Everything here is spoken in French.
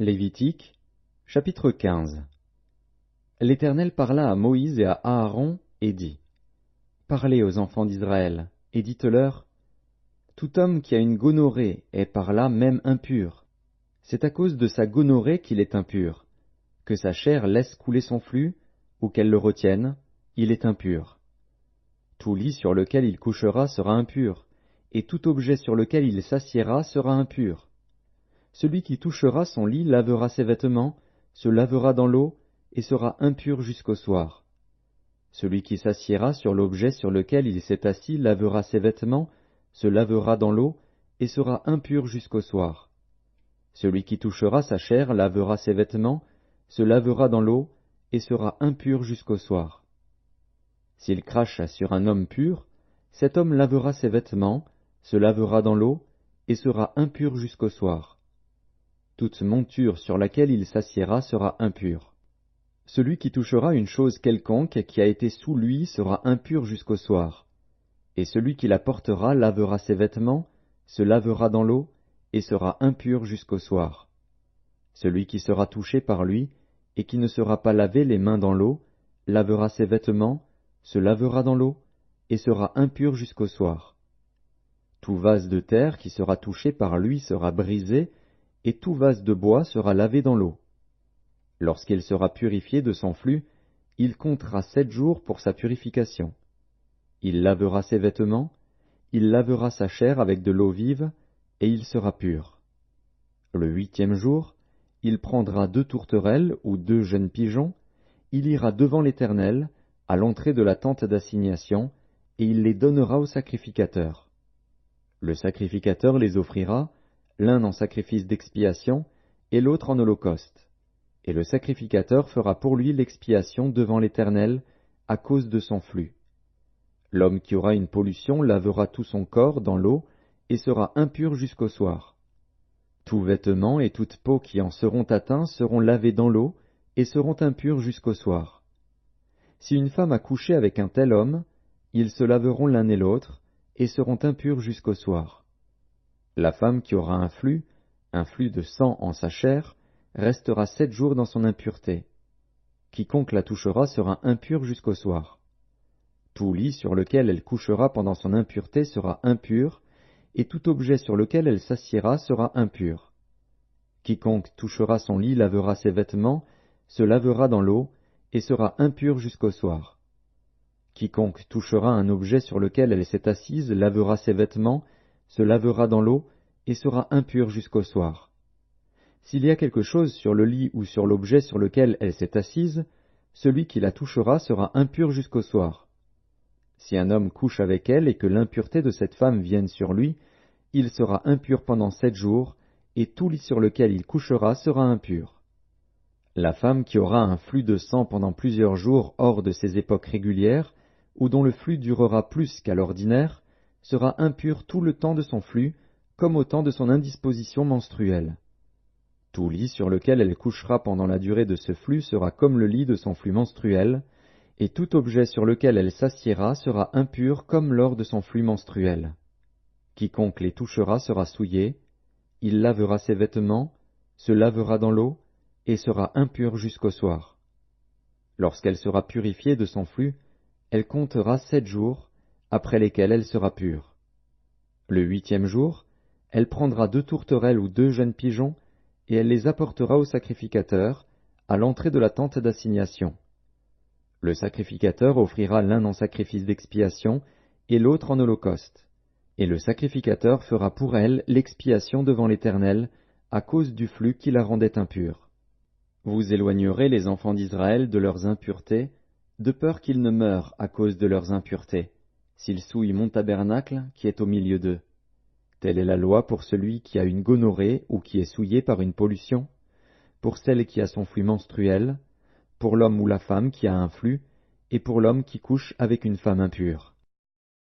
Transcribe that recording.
Lévitique, chapitre 15. L'Éternel parla à Moïse et à Aaron et dit : Parlez aux enfants d'Israël, et dites-leur : Tout homme qui a une gonorrhée est par là même impur. C'est à cause de sa gonorrhée qu'il est impur. Que sa chair laisse couler son flux, ou qu'elle le retienne, il est impur. Tout lit sur lequel il couchera sera impur, et tout objet sur lequel il s'assiera sera impur. Celui qui touchera son lit lavera ses vêtements, se lavera dans l'eau, et sera impur jusqu'au soir. Celui qui s'assiera sur l'objet sur lequel il s'est assis lavera ses vêtements, se lavera dans l'eau, et sera impur jusqu'au soir. Celui qui touchera sa chair lavera ses vêtements, se lavera dans l'eau, et sera impur jusqu'au soir. S'il crache sur un homme pur, cet homme lavera ses vêtements, se lavera dans l'eau, et sera impur jusqu'au soir. Toute monture sur laquelle il s'assiera sera impure. Celui qui touchera une chose quelconque qui a été sous lui sera impur jusqu'au soir. Et celui qui la portera lavera ses vêtements, se lavera dans l'eau, et sera impur jusqu'au soir. Celui qui sera touché par lui, et qui ne sera pas lavé les mains dans l'eau, lavera ses vêtements, se lavera dans l'eau, et sera impur jusqu'au soir. Tout vase de terre qui sera touché par lui sera brisé, et tout vase de bois sera lavé dans l'eau. Lorsqu'il sera purifié de son flux, il comptera 7 jours pour sa purification. Il lavera ses vêtements, il lavera sa chair avec de l'eau vive, et il sera pur. Le 8e jour, il prendra 2 tourterelles ou 2 jeunes pigeons, il ira devant l'Éternel, à l'entrée de la tente d'assignation, et il les donnera au sacrificateur. Le sacrificateur les offrira, l'un en sacrifice d'expiation, et l'autre en holocauste. Et le sacrificateur fera pour lui l'expiation devant l'Éternel, à cause de son flux. L'homme qui aura une pollution lavera tout son corps dans l'eau, et sera impur jusqu'au soir. Tout vêtement et toute peau qui en seront atteints seront lavés dans l'eau, et seront impurs jusqu'au soir. Si une femme a couché avec un tel homme, ils se laveront l'un et l'autre, et seront impurs jusqu'au soir. La femme qui aura un flux de sang en sa chair, restera 7 jours dans son impureté. Quiconque la touchera sera impur jusqu'au soir. Tout lit sur lequel elle couchera pendant son impureté sera impur, et tout objet sur lequel elle s'assiera sera impur. Quiconque touchera son lit lavera ses vêtements, se lavera dans l'eau, et sera impur jusqu'au soir. Quiconque touchera un objet sur lequel elle s'est assise lavera ses vêtements, se lavera dans l'eau, et sera impur jusqu'au soir. S'il y a quelque chose sur le lit ou sur l'objet sur lequel elle s'est assise, celui qui la touchera sera impur jusqu'au soir. Si un homme couche avec elle et que l'impureté de cette femme vienne sur lui, il sera impur pendant 7 jours, et tout lit sur lequel il couchera sera impur. La femme qui aura un flux de sang pendant plusieurs jours hors de ses époques régulières, ou dont le flux durera plus qu'à l'ordinaire, sera impure tout le temps de son flux, comme au temps de son indisposition menstruelle. Tout lit sur lequel elle couchera pendant la durée de ce flux sera comme le lit de son flux menstruel, et tout objet sur lequel elle s'assiera sera impur comme lors de son flux menstruel. Quiconque les touchera sera souillé, il lavera ses vêtements, se lavera dans l'eau, et sera impur jusqu'au soir. Lorsqu'elle sera purifiée de son flux, elle comptera 7 jours, après lesquels elle sera pure. Le 8e jour, elle prendra 2 tourterelles ou 2 jeunes pigeons, et elle les apportera au sacrificateur, à l'entrée de la tente d'assignation. Le sacrificateur offrira l'un en sacrifice d'expiation, et l'autre en holocauste. Et le sacrificateur fera pour elle l'expiation devant l'Éternel, à cause du flux qui la rendait impure. Vous éloignerez les enfants d'Israël de leurs impuretés, de peur qu'ils ne meurent à cause de leurs impuretés, s'ils souillent mon tabernacle qui est au milieu d'eux. Telle est la loi pour celui qui a une gonorrhée ou qui est souillé par une pollution, pour celle qui a son flux menstruel, pour l'homme ou la femme qui a un flux, et pour l'homme qui couche avec une femme impure.